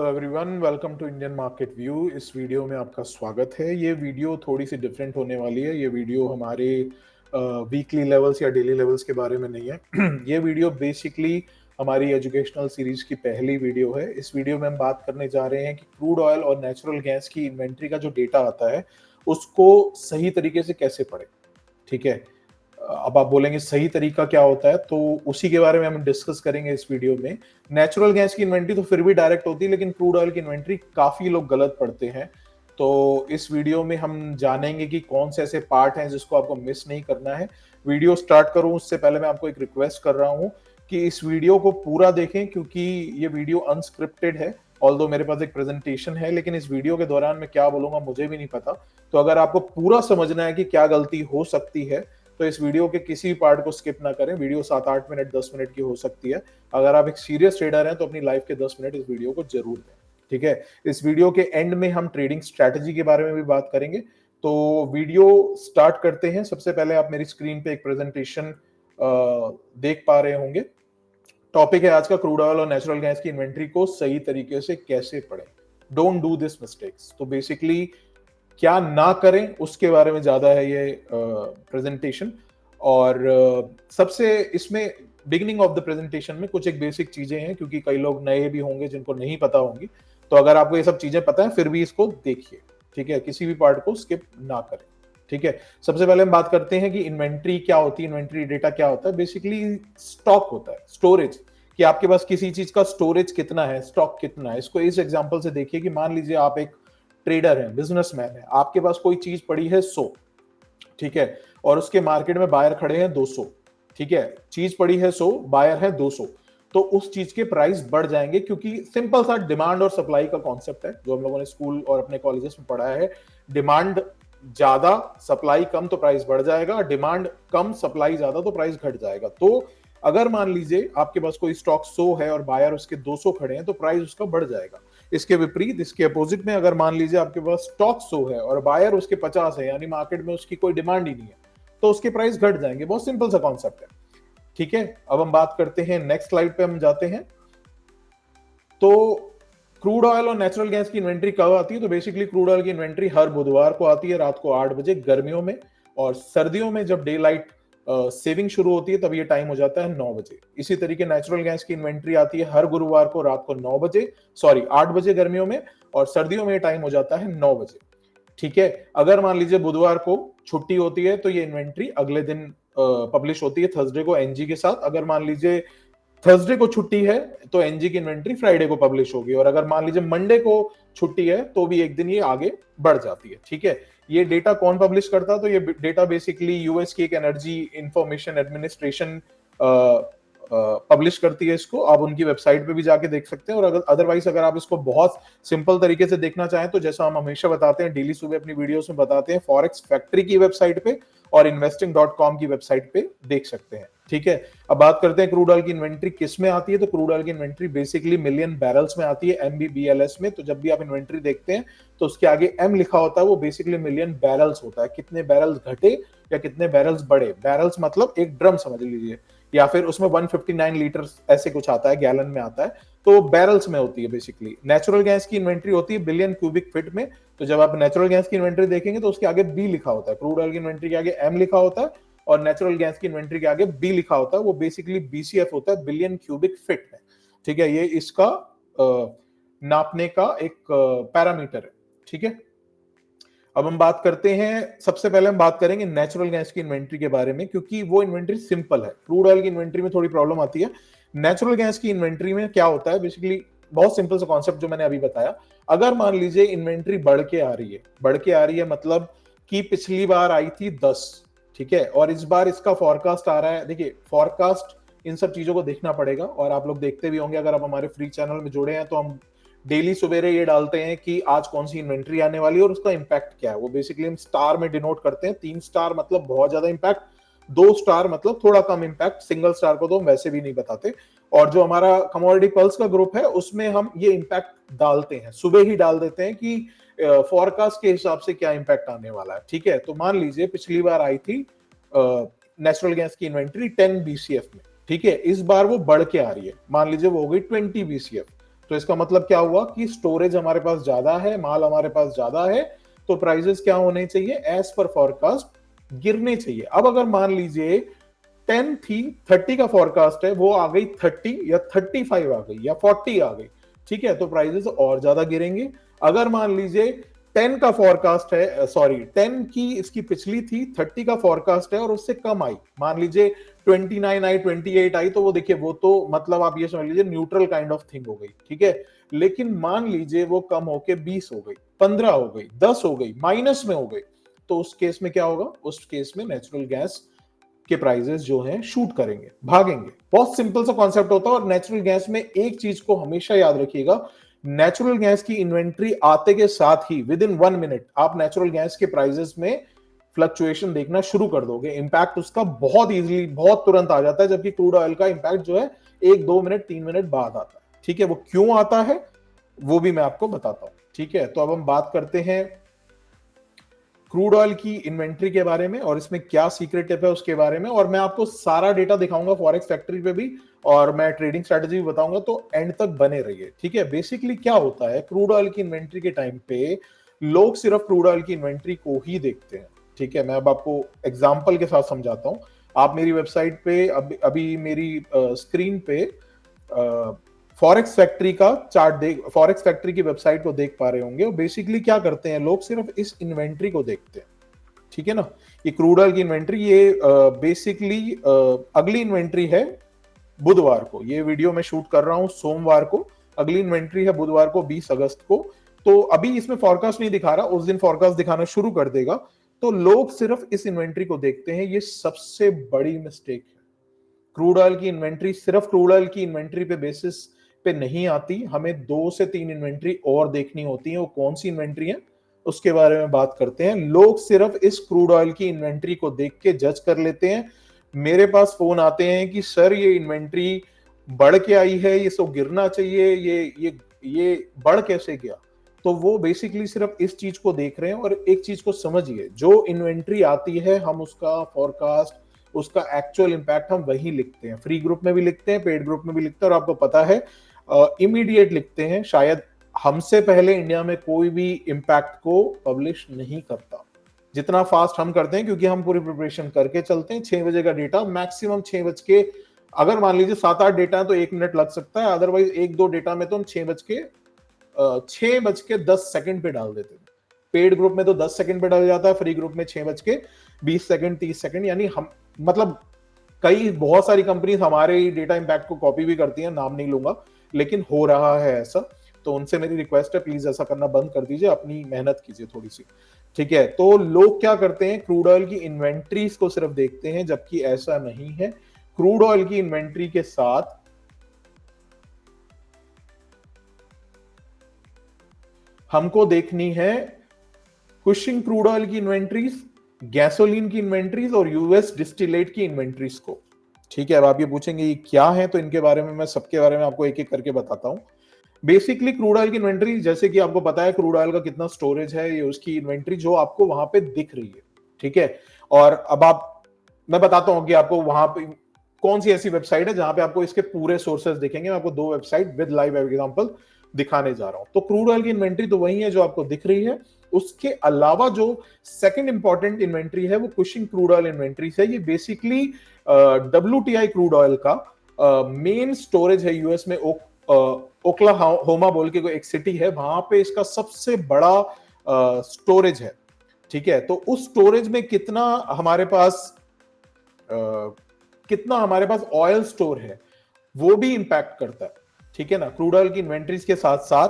Everyone, welcome to Indian market view. इस video में आपका स्वागत है। ये वीडियो थोड़ी सी डिफरेंट होने वाली है। ये वीडियो हमारे वीकली लेवल्स या डेली लेवल्स के बारे में नहीं है। ये वीडियो बेसिकली हमारी एजुकेशनल सीरीज की पहली वीडियो है। इस वीडियो में हम बात करने जा रहे हैं कि क्रूड ऑयल और नेचुरल गैस की इन्वेंट्री का जो डेटा आता है उसको सही तरीके से कैसे पढ़े। ठीक है, अब आप बोलेंगे सही तरीका क्या होता है, तो उसी के बारे में हम डिस्कस करेंगे इस वीडियो में। नेचुरल गैस की इन्वेंट्री तो फिर भी डायरेक्ट होती है, लेकिन क्रूड ऑयल की इन्वेंट्री काफी लोग गलत पढ़ते हैं। तो इस वीडियो में हम जानेंगे कि कौन से ऐसे पार्ट हैं जिसको आपको मिस नहीं करना है। वीडियो स्टार्ट करूं उससे पहले मैं आपको एक रिक्वेस्ट कर रहा हूं कि इस वीडियो को पूरा देखें, क्योंकि ये वीडियो अनस्क्रिप्टेड है। ऑल्दो मेरे पास एक प्रेजेंटेशन है, लेकिन इस वीडियो के दौरान मैं क्या बोलूंगा मुझे भी नहीं पता। तो अगर आपको पूरा समझना है कि क्या गलती हो सकती है तो इस वीडियो के किसी भी पार्ट को स्किप ना करें। वीडियो 7-8 मिनट 10 मिनट की हो सकती है। अगर आप एक सीरियस ट्रेडर हैं तो अपनी लाइफ के 10 मिनट इस वीडियो को जरूर दें। ठीक है, इस वीडियो के एंड में हम ट्रेडिंग स्ट्रैटेजी के बारे में भी बात करेंगे। तो वीडियो स्टार्ट करते हैं। सबसे पहले आप मेरी स्क्रीन पे एक प्रेजेंटेशन देख पा रहे होंगे। टॉपिक है आज का क्रूड ऑयल और नेचुरल गैस की इन्वेंट्री को सही तरीके से कैसे पढ़ें। Don't do this mistakes. तो बेसिकली क्या ना करें उसके बारे में ज्यादा है ये प्रेजेंटेशन। और सबसे इसमें बिगिनिंग ऑफ द प्रेजेंटेशन में कुछ एक बेसिक चीजें हैं, क्योंकि कई लोग नए भी होंगे जिनको नहीं पता होंगी। तो अगर आपको ये सब चीजें पता है फिर भी इसको देखिए। ठीक है, किसी भी पार्ट को स्किप ना करें। ठीक है, सबसे पहले हम बात करते हैं कि इन्वेंट्री क्या होती है। इन्वेंट्री डेटा क्या होता है? बेसिकली स्टॉक होता है, स्टोरेज, कि आपके पास किसी चीज का स्टोरेज कितना है, स्टॉक कितना है। इसको इस एग्जांपल से देखिए कि मान लीजिए आप एक ट्रेडर है, बिजनेसमैन है, आपके पास कोई चीज पड़ी है 100, ठीक है, और उसके मार्केट में बायर खड़े हैं 200। ठीक है, चीज पड़ी है 100, बायर है 200, तो उस चीज के प्राइस बढ़ जाएंगे, क्योंकि सिंपल सा डिमांड और सप्लाई का कॉन्सेप्ट है जो हम लोगों ने स्कूल और अपने कॉलेजेस में पढ़ा है। डिमांड ज्यादा सप्लाई कम तो प्राइस बढ़ जाएगा, डिमांड कम सप्लाई ज्यादा तो प्राइस घट जाएगा। तो अगर मान लीजिए आपके पास कोई स्टॉक 100 है और बायर उसके 200 खड़े हैं तो प्राइस उसका बढ़ जाएगा। इसके विपरीत, इसके अपोजिट में, अगर मान लीजिए आपके पास स्टॉक 100 है और बायर उसके 50 है, यानी मार्केट में उसकी कोई डिमांड ही नहीं है, तो उसके प्राइस घट जाएंगे। बहुत सिंपल सा कॉन्सेप्ट है। ठीक है, अब हम बात करते हैं, नेक्स्ट स्लाइड पे हम जाते हैं। तो क्रूड ऑयल और नेचुरल गैस की इन्वेंट्री कब आती है? तो बेसिकली क्रूड ऑयल की इन्वेंट्री हर बुधवार को आती है रात को 8 बजे गर्मियों में, और सर्दियों में जब डे लाइट सेविंग शुरू होती है तब ये टाइम हो जाता है 9 बजे। इसी तरीके नेचुरल गैस की इन्वेंट्री आती है हर गुरुवार को रात को 9 बजे, सॉरी 8 बजे गर्मियों में, और सर्दियों में टाइम हो जाता है 9 बजे। ठीक है, अगर मान लीजिए बुधवार को छुट्टी होती है तो ये इन्वेंट्री अगले दिन पब्लिश होती है, थर्सडे को एनजी के साथ। अगर मान लीजिए थर्सडे को छुट्टी है तो एनजी की इन्वेंट्री फ्राइडे को पब्लिश होगी, और अगर मान लीजिए मंडे को छुट्टी है तो भी एक दिन ये आगे बढ़ जाती है। ठीक है, ये डेटा कौन पब्लिश करता है? तो ये डेटा बेसिकली यूएस की एक एनर्जी इंफॉर्मेशन एडमिनिस्ट्रेशन पब्लिश करती है। इसको आप उनकी वेबसाइट पे भी जाके देख सकते हैं, और अगर अदरवाइज अगर आप इसको बहुत सिंपल तरीके से देखना चाहें तो जैसा हम हमेशा बताते हैं, डेली सुबह अपनी वीडियोस में बताते हैं, फॉरेक्स फैक्ट्री की वेबसाइट पे और investing.com की वेबसाइट पे देख सकते हैं। ठीक है, अब बात करते हैं क्रूड ऑयल की इन्वेंट्री किस में आती है। तो क्रूड ऑयल की इन्वेंट्री बेसिकली मिलियन बैरल्स में आती है, MBBLS में। तो जब भी आप इन्वेंट्री देखते हैं तो उसके आगे M लिखा होता है, वो बेसिकली मिलियन बैरल्स होता है। कितने बैरल्स घटे या कितने बैरल्स बढ़े, बैरल्स मतलब एक ड्रम समझ लीजिए, या फिर उसमें 159 लीटर ऐसे कुछ आता है, गैलन में आता है, तो बैरल्स में होती है बेसिकली। नेचुरल गैस की इन्वेंट्री होती है बिलियन क्यूबिक फीट में। तो जब आप नेचुरल गैस की इन्वेंट्री देखेंगे तो उसके आगे बी लिखा होता है, क्रूड ऑयल की इन्वेंट्री के आगे M लिखा होता है, और नेचुरल गैस की इन्वेंट्री के आगे बी लिखा होता है, वो बेसिकली BCF होता है, बिलियन क्यूबिक फीट में। ठीक है, ये इसका नापने का एक पैरामीटर है। ठीक है, अब हम बात करते हैं, सबसे पहले हम बात करेंगे नेचुरल गैस की इन्वेंट्री के बारे में, क्योंकि वो इन्वेंट्री सिंपल है। क्रूड ऑयल की इन्वेंट्री में थोड़ी प्रॉब्लम आती है। नेचुरल गैस की इन्वेंट्री में क्या होता है? बेसिकली बहुत सिंपल सा कॉन्सेप्ट जो मैंने अभी बताया। अगर मान लीजिए इन्वेंट्री बढ़ के आ रही है, बढ़ के आ रही है मतलब कि पिछली बार आई थी 10, ठीक है, और इस बार इसका फॉरकास्ट आ रहा है। देखिए, फॉरकास्ट इन सब चीजों को देखना पड़ेगा, और आप लोग देखते भी होंगे, अगर आप हमारे फ्री चैनल में जुड़े हैं तो हम डेली सवेरे ये डालते हैं कि आज कौन सी इन्वेंट्री आने वाली है और उसका इंपैक्ट क्या है। वो बेसिकली हम स्टार में डिनोट करते हैं। 3 स्टार मतलब बहुत ज्यादा इंपैक्ट, 2 स्टार मतलब थोड़ा कम इंपैक्ट, सिंगल स्टार को तो हम वैसे भी नहीं बताते। और जो हमारा कमोडिटी पल्स का ग्रुप है उसमें हम ये इंपैक्ट डालते हैं, सुबह ही डाल देते हैं कि फॉरकास्ट के हिसाब से क्या इंपैक्ट आने वाला है। ठीक है, तो मान लीजिए पिछली बार आई थी नेचुरल गैस की इन्वेंट्री 10 BCF में, ठीक है, इस बार वो बढ़ के आ रही है, मान लीजिए वो हो गई 20 BCF। तो इसका मतलब क्या हुआ कि स्टोरेज हमारे पास ज्यादा है, माल हमारे पास ज्यादा है, तो प्राइसेस क्या होने चाहिए, एज पर फॉरकास्ट गिरने चाहिए। अब अगर मान लीजिए 10 थी, 30 का फॉरकास्ट है, वो आ गई 30 या 35 आ गई या 40 आ गई, ठीक है, तो प्राइसेस और ज्यादा गिरेंगे। अगर मान लीजिए 10 का फॉरकास्ट है, सॉरी 10 की इसकी पिछली थी, 30 का फॉरकास्ट है और उससे कम आई, मान लीजिए 29 आई, 28 आई, तो वो देखिए वो तो मतलब आप ये समझ लीजिए न्यूट्रल काइंड ऑफ थिंग हो गई, ठीक है। लेकिन मान लीजिए वो कम होके 20 हो गई, 15 हो गई, 10 हो गई, माइनस में हो गई, तो उस केस में क्या होगा, उस केस में नेचुरल गैस के प्राइसेस जो हैं शूट करेंगे, भागेंगे। बहुत सिंपल सा कॉन्सेप्ट होता है। और नेचुरल गैस में एक चीज को हमेशा याद रखिएगा, नेचुरल गैस की इन्वेंट्री आते के साथ ही विद इन 1 मिनट आप नेचुरल गैस के प्राइसेस में फ्लक्चुएशन देखना शुरू कर दोगे। इंपैक्ट उसका बहुत इजीली, बहुत तुरंत आ जाता है, जबकि क्रूड ऑयल का इंपैक्ट जो है 1-2 मिनट 3 मिनट बाद आता है, ठीक है। वो क्यों आता है वो भी मैं आपको बताता हूं, ठीक है। तो अब हम बात करते हैं क्रूड ऑयल की इन्वेंट्री के बारे में और इसमें क्या सीक्रेट टिप है उसके बारे में, और मैं आपको सारा डेटा दिखाऊंगा फॉरेक्स फैक्ट्री पे भी, और मैं ट्रेडिंग स्ट्रेटजी भी बताऊंगा, तो एंड तक बने रहिए, ठीक है। बेसिकली क्या होता है, क्रूड ऑयल की इन्वेंट्री के टाइम पे लोग सिर्फ क्रूड ऑयल की इन्वेंट्री को ही देखते हैं, ठीक है। मैं अब आपको एग्जाम्पल के साथ समझाता हूं। आप मेरी वेबसाइट पे अभी मेरी स्क्रीन पे फॉरेक्स फैक्ट्री का चार्ट देख, फॉरेक्स फैक्ट्री की वेबसाइट को देख पा रहे होंगे। और बेसिकली क्या करते हैं लोग, सिर्फ इस इन्वेंट्री को देखते हैं, ठीक है ना। ये क्रूड ऑयल की इन्वेंट्री, ये बेसिकली अगली इन्वेंट्री है बुधवार को, ये वीडियो मैं शूट कर रहा हूं सोमवार को, अगली इन्वेंट्री है बुधवार को 20 अगस्त को। तो अभी इसमें फॉरकास्ट नहीं दिखा रहा, उस दिन फॉरकास्ट दिखाना शुरू कर देगा। तो लोग सिर्फ इस इन्वेंट्री को देखते हैं, ये सबसे बड़ी मिस्टेक है। क्रूड ऑयल की इन्वेंट्री सिर्फ क्रूड ऑयल की इन्वेंट्री पे बेसिस पे नहीं आती, हमें 2 से 3 इन्वेंट्री और देखनी होती है। वो कौन सी इन्वेंट्री है उसके बारे में बात करते हैं। लोग सिर्फ इस क्रूड ऑयल की इन्वेंट्री को देख के जज कर लेते हैं। मेरे पास फोन आते हैं कि सर ये इन्वेंट्री बढ़ के आई है, ये सब गिरना चाहिए, ये बढ़ कैसे गया। तो वो बेसिकली सिर्फ इस चीज को देख रहे हैं। और एक चीज को समझिए, जो इन्वेंट्री आती है हम उसका फॉरकास्ट, उसका एक्चुअल इंपैक्ट हम वही लिखते हैं, फ्री ग्रुप में भी लिखते हैं, पेड ग्रुप में भी लिखते हैं, और आपको पता है इमीडिएट लिखते हैं। शायद हमसे पहले इंडिया में कोई भी इंपैक्ट को पब्लिश नहीं करता जितना फास्ट हम करते हैं, क्योंकि हम पूरी प्रिपरेशन करके चलते हैं। 6 बजे का डेटा मैक्सिमम 6 बज के, अगर मान लीजिए 7-8 डेटा है तो 1 मिनट लग सकता है, अदरवाइज 1-2 डेटा में तो हम 6 बज के 10 सेकंड पे डाल देते हैं। पेड ग्रुप में तो 10 सेकंड पे डाल जाता है, फ्री ग्रुप में 6 बज के 20 सेकंड 30 सेकंड, यानी हम मतलब कई बहुत सारी कंपनीज हमारे डेटा इंपैक्ट को कॉपी भी करती हैं, नाम नहीं लूंगा, लेकिन हो रहा है ऐसा। तो उनसे मेरी रिक्वेस्ट है, प्लीज ऐसा करना बंद कर दीजिए, अपनी मेहनत कीजिए थोड़ी सी, ठीक है। तो लोग क्या करते हैं, क्रूड ऑयल की इन्वेंट्रीज को सिर्फ देखते हैं, जबकि ऐसा नहीं है। क्रूड ऑयल की इन्वेंट्री के साथ हमको देखनी है कुशिंग क्रूड ऑयल की इन्वेंट्रीज, गैसोलीन की इन्वेंट्रीज और यूएस डिस्टिलेट की इन्वेंट्रीज को, ठीक है। अब आप ये पूछेंगे ये क्या है, तो इनके बारे में मैं सबके बारे में आपको एक एक करके बताता हूं। बेसिकली क्रूड ऑयल की इन्वेंट्री, जैसे कि आपको पता है क्रूड ऑयल का कितना स्टोरेज है, ये उसकी इन्वेंट्री जो आपको वहां पे दिख रही है, ठीक है। और अब मैं बताता हूं कि आपको वहां पे कौन सी ऐसी वेबसाइट है जहां पे आपको इसके पूरे सोर्सेज दिखेंगे। मैं आपको 2 वेबसाइट विद लाइव एग्जांपल दिखाने जा रहा हूं। तो क्रूड ऑयल की इन्वेंट्री तो वही है जो आपको दिख रही है। उसके अलावा जो सेकंड इंपॉर्टेंट इन्वेंट्री है वो कुशिंग क्रूड ऑयल इन्वेंट्री है। ये बेसिकली WTI क्रूड ऑयल का मेन स्टोरेज है यूएस में। ओक्लाहोमा बोल के कोई एक सिटी है, वहां पे इसका सबसे बड़ा स्टोरेज है, ठीक है। तो उस स्टोरेज में कितना हमारे पास ऑयल स्टोर है वो भी इंपैक्ट करता है, ठीक है ना। क्रूड ऑयल की इन्वेंट्रीज के साथ साथ,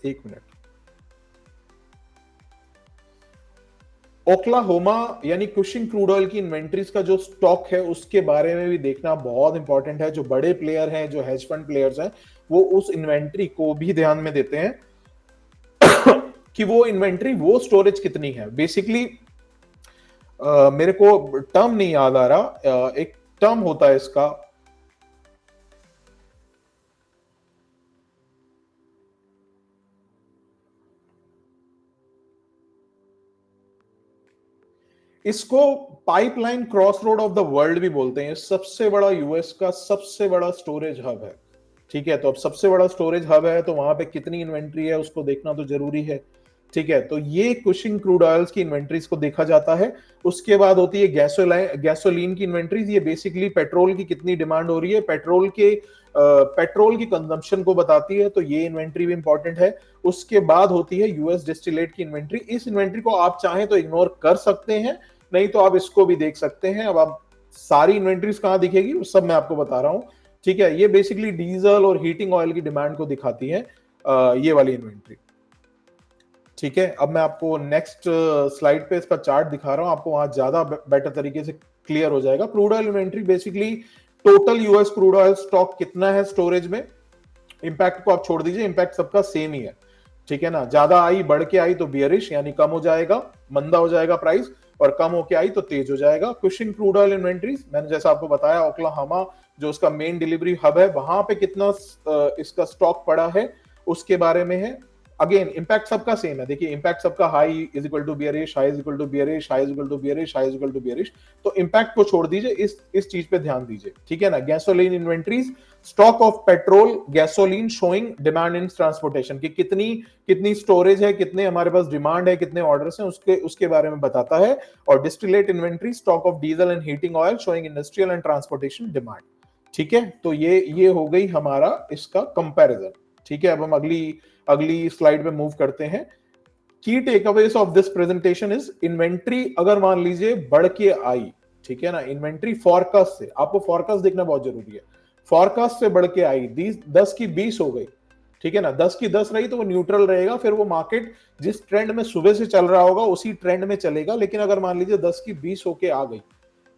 एक मिनट, ओक्लाहोमा यानी कुशिंग क्रूड ऑयल की इन्वेंट्रीज का जो स्टॉक है उसके बारे में भी देखना बहुत इंपॉर्टेंट है। जो बड़े प्लेयर हैं, जो हेज फंड प्लेयर्स हैं, वो उस इन्वेंट्री को भी ध्यान में देते हैं कि वो इन्वेंट्री, वो स्टोरेज कितनी है। बेसिकली मेरे को टर्म नहीं याद आ रहा, एक टर्म होता है इसका, इसको pipeline cross road of the world भी बोलते हैं। सबसे बड़ा यूएस का सबसे बड़ा स्टोरेज हब है, ठीक है, तो अब सबसे बड़ा स्टोरेज हब है तो वहां पे कितनी इन्वेंट्री है उसको देखना तो जरूरी है। ठीक है, तो ये कुशिंग क्रूड ऑयल्स की इन्वेंट्रीज को देखा जाता है। उसके बाद होती है गैसोलीन की इन्वेंट्रीज। ये बेसिकली पेट्रोल की कितनी डिमांड हो रही है, पेट्रोल की कंजम्पशन को बताती है, तो ये इन्वेंट्री भी इंपॉर्टेंट है। उसके बाद होती है यूएस डिस्टिलेट की इन्वेंट्री। इस इन्वेंट्री को आप चाहें तो इग्नोर कर सकते हैं, नहीं तो आप इसको भी देख सकते हैं। अब आप सारी इन्वेंट्रीज कहां दिखेगी वो सब मैं आपको बता रहा हूं। ठीक है, ये बेसिकली डीजल और हीटिंग ऑयल की डिमांड को दिखाती है, ये वाली इन्वेंट्री। ठीक है, अब मैं आपको नेक्स्ट स्लाइड पे इसका चार्ट दिखा रहा हूं, आपको वहां ज्यादा बेटर तरीके से क्लियर हो जाएगा। Crude oil inventory basically total US crude oil stock कितना है स्टोरेज में। इंपैक्ट को आप छोड़ दीजिए, इंपैक्ट सबका सेम ही है। ठीक है ना, ज्यादा आई बढ़ के आई तो बियरिश यानी कम हो जाएगा, मंदा हो जाएगा प्राइस, और कम होके आई तो तेज हो जाएगा। कुशिंग क्रूड ऑयल इन्वेंट्रीज मैंने जैसा आपको बताया, ओक्लाहोमा जो उसका मेन डिलीवरी हब है वहां पे कितना इसका स्टॉक पड़ा है उसके बारे में है। अगेन इंपैक्ट सबका सेम है, देखिए इंपैक्ट सबका high is equal to bearish, high is equal to bearish, high is equal to bearish, high is equal to bearish. तो इंपैक्ट को छोड़ दीजिए, इस चीज पे ध्यान दीजिए। ठीक है ना, gasoline inventories, stock of petrol gasoline showing demand in transportation की कितनी कितनी स्टोरेज है, कितने हमारे पास डिमांड है, कितने ऑर्डर्स हैं, उसके बारे में बताता है। और distillate inventory, stock of diesel and heating oil showing industrial and transportation demand. ठीक है, तो ये हो गई हमारा इसका कंपैरिजन। ठीक है, अब हम अगली स्लाइड पे मूव करते हैं। की takeaways of this presentation is inventory अगर मान लीजिए बढ़ के आई, ठीक है ना, इन्वेंट्री फॉरकास्ट से, आपको फॉरकास्ट देखना बहुत जरूरी है, फॉरकास्ट से बढ़ के आई 10 की 20 हो गई। ठीक है ना, 10 की 10 रही तो वो न्यूट्रल रहेगा, फिर वो मार्केट जिस ट्रेंड में सुबह से चल रहा होगा उसी ट्रेंड में चलेगा। लेकिन अगर मान लीजिए 10 की 20 होके आ गई,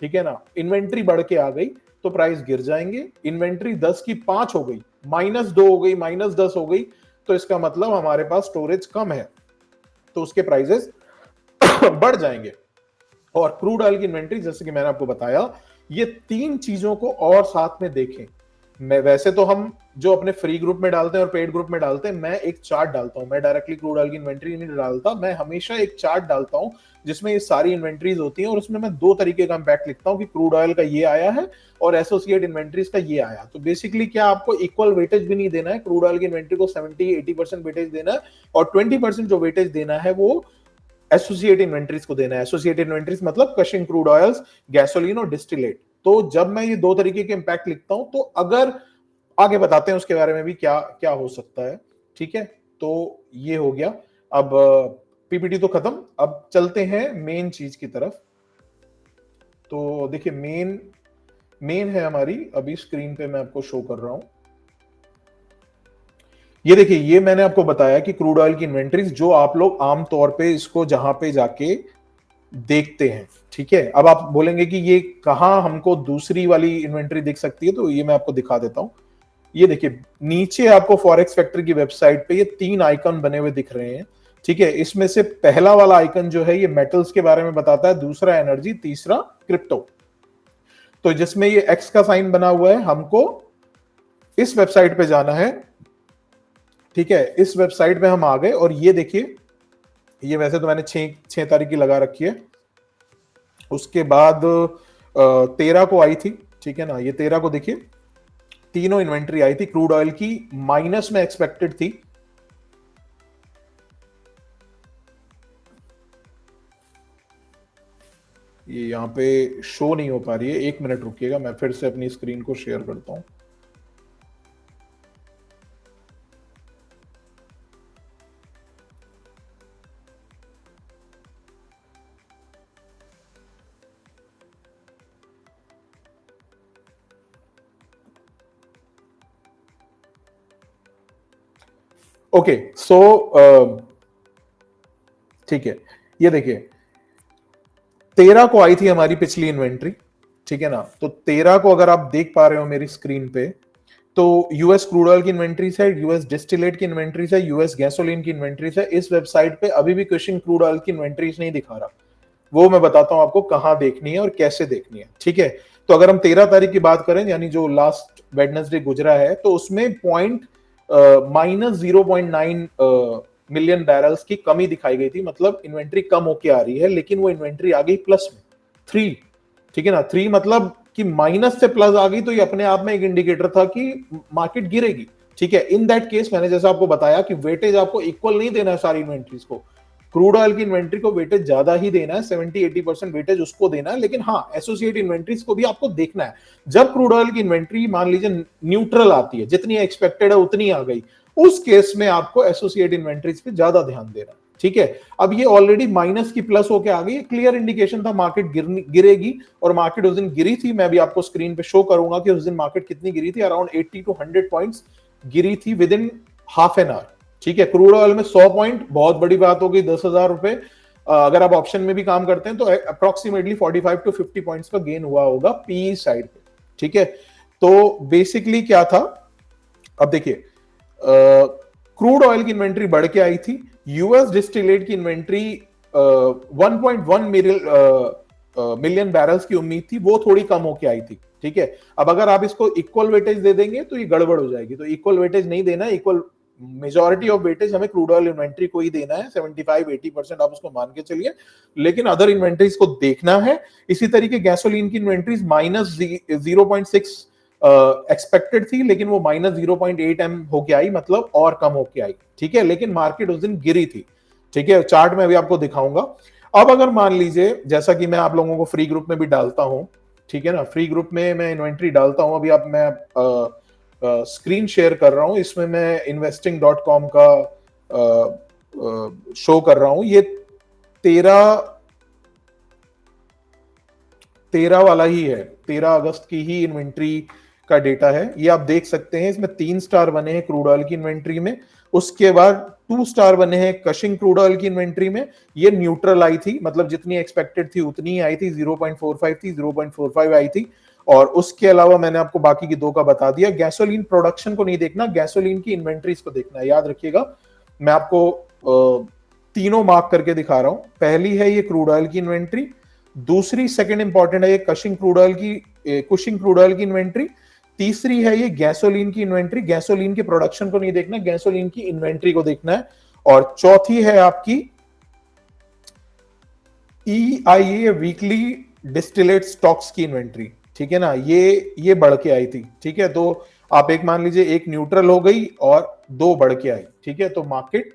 ठीक है ना, इन्वेंट्री बढ़ के आ गई तो प्राइस गिर जाएंगे। इन्वेंट्री 10 की 5 हो गई, -2 हो गई, -10 हो गई, तो इसका मतलब हमारे पास स्टोरेज कम है, तो उसके प्राइसेस बढ़ जाएंगे। और क्रूड ऑयल की इन्वेंट्री जैसे कि मैंने आपको बताया, ये तीन चीजों को और साथ में देखें। मैं वैसे तो हम जो अपने फ्री ग्रुप में डालते हैं और पेड ग्रुप में डालते हैं, मैं एक चार्ट डालता हूं, मैं डायरेक्टली क्रूड ऑयल की इन्वेंट्री नहीं डालता, मैं हमेशा एक चार्ट डालता हूं जिसमें ये सारी इन्वेंट्रीज होती हैं, और उसमें मैं दो तरीके का इम्पैक्ट लिखता हूं कि क्रूड ऑयल का ये आया है और एसोसिएट इन्वेंट्रीज का ये आया। तो बेसिकली क्या आपको इक्वल वेटेज भी नहीं देना है, क्रूड ऑयल की इन्वेंट्री को 70-80% वेटेज देना है, और 20% जो वेटेज देना है वो एसोसिएट इन्वेंट्रीज को देना है। एसोसिएट इन्वेंट्रीज मतलब कशिंग क्रूड ऑयल्स, गैसोलीन और डिस्टिलेट। तो जब मैं ये दो तरीके के इंपैक्ट लिखता हूं, तो अगर आगे बताते हैं उसके बारे में भी क्या क्या हो सकता है। ठीक है, तो ये हो गया। अब पीपीटी तो खत्म, अब चलते हैं मेन चीज की तरफ। तो देखिए मेन है हमारी, अभी स्क्रीन पे मैं आपको शो कर रहा हूं। ये देखिए, ये मैंने आपको बताया कि क्रूड ऑयल की इन्वेंट्रीज जो आप लोग आमतौर पे इसको जहां पे जाके देखते हैं। ठीक है, अब आप बोलेंगे कि ये कहां हमको दूसरी वाली इन्वेंट्री दिख सकती है, तो ये मैं आपको दिखा देता हूं। ये देखिए नीचे आपको फॉरेक्स फैक्ट्री की वेबसाइट पे ये तीन आइकन बने हुए दिख रहे हैं। ठीक है, इसमें से पहला वाला आइकन जो है ये मेटल्स के बारे में बताता है, दूसरा एनर्जी, तीसरा क्रिप्टो। तो जिसमें ये एक्स का साइन बना हुआ है, हमको इस वेबसाइट पे जाना है। ठीक है, इस वेबसाइट पे हम आ गए, और ये देखिए, ये वैसे तो मैंने 6 तारीख की लगा रखी है, उसके बाद 13 को आई थी। ठीक है ना, ये 13 को देखिए तीनों इन्वेंट्री आई थी क्रूड ऑयल की, माइनस में एक्सपेक्टेड थी। ये यहां पे शो नहीं हो पा रही है, 1 मिनट रुकिएगा, मैं फिर से अपनी स्क्रीन को शेयर करता हूं। ओके, सो ठीक है, ये देखिए 13 को आई थी हमारी पिछली इन्वेंट्री। ठीक है ना, तो 13 को अगर आप देख पा रहे हो मेरी स्क्रीन पे, तो यूएस क्रूड ऑयल की इन्वेंट्रीज है, यूएस डिस्टिलेट की इन्वेंट्रीज है, यूएस गैसोलीन की इन्वेंट्रीज है। इस वेबसाइट पे अभी भी क्वेश्चन क्रूड ऑयल की इन्वेंट्रीज नहीं दिखा रहा, वो मैं बताता हूं आपको कहां देखनी है और कैसे देखनी है। ठीक है, तो अगर हम 13 तारीख की बात करें, यानी जो लास्ट वेडनेसडे गुजरा है, तो उसमें -0.9 मिलियन बैरल्स की कमी दिखाई गई थी, मतलब इन्वेंट्री कम होके आ रही है, लेकिन वो इन्वेंट्री आ गई प्लस में 3। ठीक है ना, 3 मतलब कि माइनस से प्लस आ गई तो ये अपने आप में एक इंडिकेटर था कि मार्केट गिरेगी। ठीक है, इन दैट केस मैंने जैसा आपको बताया कि वेटेज आपको इक्वल नहीं देना है सारी इन्वेंट्रीज को, क्रूड ऑयल की इन्वेंट्री को वेटेज ज्यादा ही देना है, 70-80% वेटेज उसको देना है, लेकिन हाँ एसोसिएट इन्वेंट्रीज को भी आपको देखना है। जब क्रूड ऑयल की इन्वेंट्री मान लीजिए न्यूट्रल आती है, जितनी एक्सपेक्टेड है उतनी आ गई, उस केस में आपको एसोसिएट इन्वेंट्रीज पे ज्यादा ध्यान देना है। ठीक है, अब ये ऑलरेडी माइनस की प्लस होके आ गई, क्लियर इंडिकेशन था मार्केट गिरेगी, और मार्केट उस दिन गिरी थी। मैं भी आपको स्क्रीन पे शो करूंगा कि उस दिन मार्केट कितनी गिरी थी, अराउंड 80 to 100 पॉइंट्स गिरी थी with in half an hour. ठीक है, क्रूड ऑयल में 100 पॉइंट बहुत बड़ी बात हो गई, 10,000 रुपए। अगर आप ऑप्शन में भी काम करते हैं तो अप्रोक्सीमेटली 45 to 50 पॉइंट्स का गेन हुआ होगा पी साइड पे। ठीक है, तो बेसिकली क्या था, अब देखिए क्रूड ऑयल की इन्वेंट्री बढ़ के आई थी, यूएस डिस्टिलेट की इन्वेंट्री 1.1 मिलियन बैरल्स की उम्मीद थी, वो थोड़ी कम होके आई थी। ठीक है, अब अगर आप इसको इक्वल वेटेज दे देंगे तो ये गड़बड़ हो जाएगी, तो इक्वल वेटेज नहीं देना, इक्वल मेजॉरिटी ऑफ वेटेज हमें क्रूड ऑयल इन्वेंट्री को ही देना है, 75-80% आप उसको मान के चलिए, लेकिन अदर इन्वेंट्रीज को देखना है। इसी तरीके गैसोलीन की इन्वेंट्रीज -0.6 एक्सपेक्टेड थी, लेकिन वो -0.8 होके आई, मतलब और कम होके आई। ठीक है, लेकिन मार्केट उस दिन गिरी थी। ठीक है, चार्ट में अभी आपको दिखाऊंगा। अब अगर मान लीजिए, जैसा कि मैं आप लोगों को फ्री ग्रुप में भी डालता हूं, ठीक है ना, फ्री ग्रुप में मैं इन्वेंट्री डालता हूं, अभी आप मैं स्क्रीन शेयर कर रहा हूं, इसमें मैं investing.com का शो कर रहा हूं। ये 13 वाला ही है, 13 अगस्त की ही इन्वेंट्री का डेटा है। ये आप देख सकते हैं, इसमें 3 स्टार बने हैं क्रूड ऑयल की इन्वेंट्री में, उसके बाद 2 स्टार बने हैं कशिंग क्रूड ऑयल की इन्वेंट्री में। ये न्यूट्रल आई थी, मतलब जितनी एक्सपेक्टेड थी उतनी ही आई थी, 0.45 थी, 0.45 आई थी। और उसके अलावा मैंने आपको बाकी की दो का बता दिया। गैसोलीन प्रोडक्शन को नहीं देखना, गैसोलीन की इन्वेंट्रीज को देखना है, याद रखिएगा। मैं आपको तीनों मार्क करके दिखा रहा हूं। पहली है ये क्रूड ऑयल की इन्वेंट्री, दूसरी सेकंड इंपॉर्टेंट है ये कुशिंग क्रूड ऑयल की इन्वेंट्री, तीसरी है ये गैसोलीन की इन्वेंट्री। गैसोलीन के प्रोडक्शन को नहीं देखना, गैसोलीन की इन्वेंट्री को देखना है। और चौथी है आपकी EIA वीकली डिस्टिलेट स्टॉक्स की इन्वेंट्री। ठीक है ना, ये बढ़ के आई थी। ठीक है, तो आप एक मान लीजिए, एक न्यूट्रल हो गई और दो बढ़ के आई। ठीक है, तो मार्केट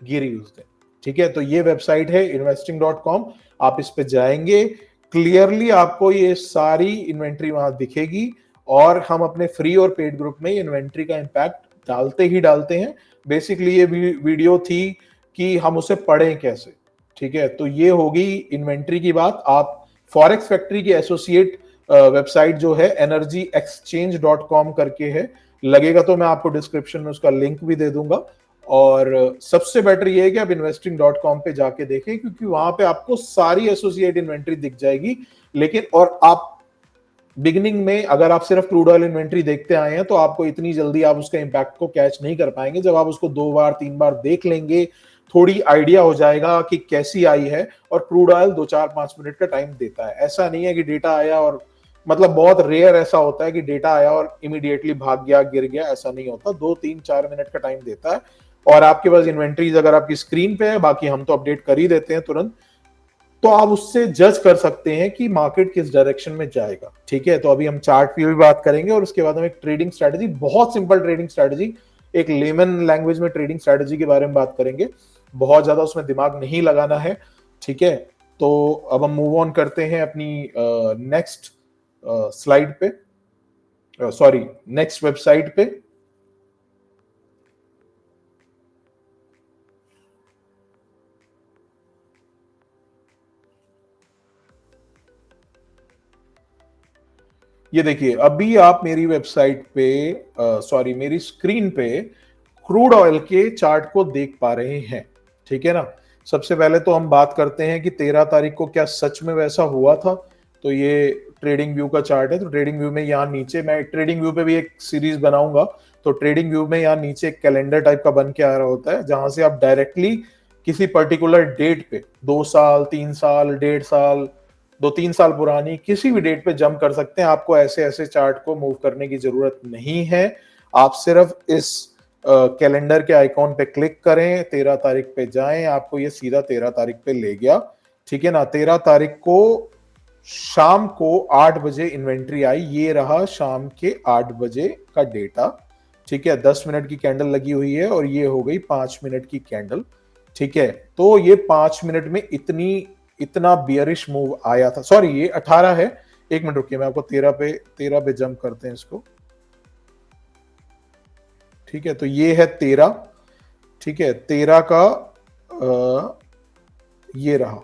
गिरी उस दिन। ठीक है, तो ये वेबसाइट है investing.com, आप इस पे जाएंगे, क्लियरली आपको ये सारी इन्वेंट्री वहां दिखेगी, और हम अपने फ्री और पेड ग्रुप में इन्वेंट्री का इंपैक्ट डालते ही डालते हैं। बेसिकली ये वीडियो थी कि हम उसे पढ़ें कैसे। ठीक है, तो ये होगी इन्वेंट्री की बात। आप फॉरेक्स फैक्ट्री की एसोसिएट वेबसाइट जो है energyexchange.com करके है, लगेगा तो मैं आपको डिस्क्रिप्शन में उसका लिंक भी दे दूंगा। और सबसे बेटर ये है कि आप investing.com पे जाके देखें, क्योंकि वहां पे आपको सारी एसोसिएट इन्वेंट्री दिख जाएगी। लेकिन और आप बिगिनिंग में अगर आप सिर्फ क्रूड ऑयल इन्वेंट्री देखते आए हैं तो आपको इतनी जल्दी आप उसका इंपैक्ट को कैच नहीं कर पाएंगे। जब आप उसको 2 बार 3 बार देख लेंगे, थोड़ी आइडिया हो जाएगा कि कैसी आई है। और क्रूड ऑयल 2-4-5 मिनट का टाइम देता है, ऐसा नहीं है कि डेटा आया और मतलब बहुत रेयर ऐसा होता है कि डेटा आया और इमीडिएटली भाग गया, गिर गया, ऐसा नहीं होता। 2-3-4 मिनट का टाइम देता है। और आपके पास इन्वेंट्रीज अगर आपकी स्क्रीन पे है, बाकी हम तो अपडेट कर ही देते हैं तुरंत, तो आप उससे जज कर सकते हैं कि मार्केट किस डायरेक्शन में जाएगा। ठीक है, तो अभी हम चार्ट की भी बात करेंगे और उसके बाद हम एक ट्रेडिंग स्ट्रेटजी, बहुत सिंपल ट्रेडिंग स्ट्रेटजी, एक लेमन लैंग्वेज में ट्रेडिंग स्ट्रेटजी के बारे में बात करेंगे। बहुत ज्यादा उसमें दिमाग नहीं लगाना है। ठीक है, तो अब हम मूव ऑन करते हैं अपनी नेक्स्ट स्लाइड पे, सॉरी नेक्स्ट वेबसाइट पे। ये देखिए, अभी आप मेरी वेबसाइट पे, सॉरी मेरी स्क्रीन पे क्रूड ऑयल के चार्ट को देख पा रहे हैं। ठीक है ना, सबसे पहले तो हम बात करते हैं कि 13 तारीख को क्या सच में वैसा हुआ था। तो ये ट्रेडिंग व्यू का चार्ट है। तो ट्रेडिंग व्यू में यहाँ नीचे, मैं ट्रेडिंग व्यू पे भी एक सीरीज बनाऊंगा, तो ट्रेडिंग व्यू में यहाँ नीचे एक कैलेंडर टाइप का बन के आ रहा होता है, जहां से आप डायरेक्टली किसी पर्टिकुलर डेट पे 2 साल 3 साल 1.5 साल 2-3 साल पुरानी किसी भी डेट पे जंप कर सकते हैं। आपको ऐसे ऐसे चार्ट को मूव करने की जरूरत नहीं है। आप सिर्फ इस कैलेंडर के आइकॉन पे क्लिक करें, 13 तारीख पे जाएं, आपको ये सीधा 13 तारीख पे ले गया। ठीक है ना, 13 तारीख को शाम को 8 बजे इन्वेंट्री आई, ये रहा शाम के 8 बजे का डेटा, ठीक है। 10 मिनट की कैंडल लगी हुई है और ये हो गई 5 मिनट की कैंडल, ठीक है। तो ये 5 मिनट में इतना बियरिश मूव आया था, सॉरी ये 18 है, एक मिनट रुकिए, मैं आपको 13 पे जंप करते हैं इसको, ठीक है। तो ये है 13, ठीक है। 13 का ये रहा,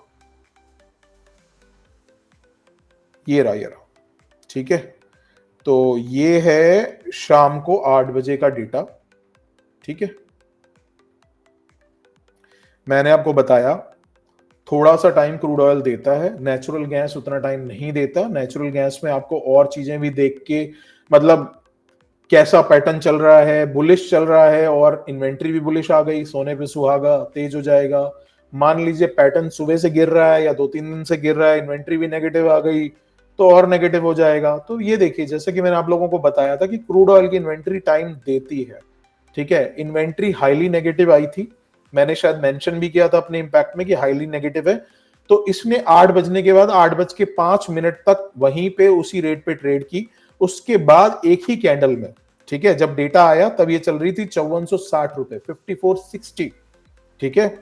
ये रहा, ठीक है। तो ये है शाम को 8 बजे का डेटा, ठीक है। मैंने आपको बताया थोड़ा सा टाइम क्रूड ऑयल देता है, नेचुरल गैस उतना टाइम नहीं देता। नेचुरल गैस में आपको और चीजें भी देख के, मतलब कैसा पैटर्न चल रहा है, बुलिश चल रहा है और इन्वेंट्री भी बुलिश आ गई, सोने पे सुहागा, तेज हो जाएगा। मान लीजिए पैटर्न सुबह से गिर रहा है या 2-3 दिन से गिर रहा है, इन्वेंट्री भी नेगेटिव आ गई तो और नेगेटिव हो जाएगा। तो ये देखिए, जैसे कि मैंने आप लोगों को बताया था कि क्रूड ऑयल की इन्वेंट्री टाइम देती है, ठीक है। इन्वेंट्री हाईली नेगेटिव आई थी, मैंने शायद मेंशन भी किया था अपने इंपैक्ट में कि हाईली नेगेटिव है। तो इसने 8 बजने के बाद 8:05 तक वहीं पे उसी रेट पे ट्रेड की। उसके बाद एक ही कैंडल में, ठीक है, जब डेटा आया तब ये चल रही थी 5460 रुपए, 5460, ठीक है।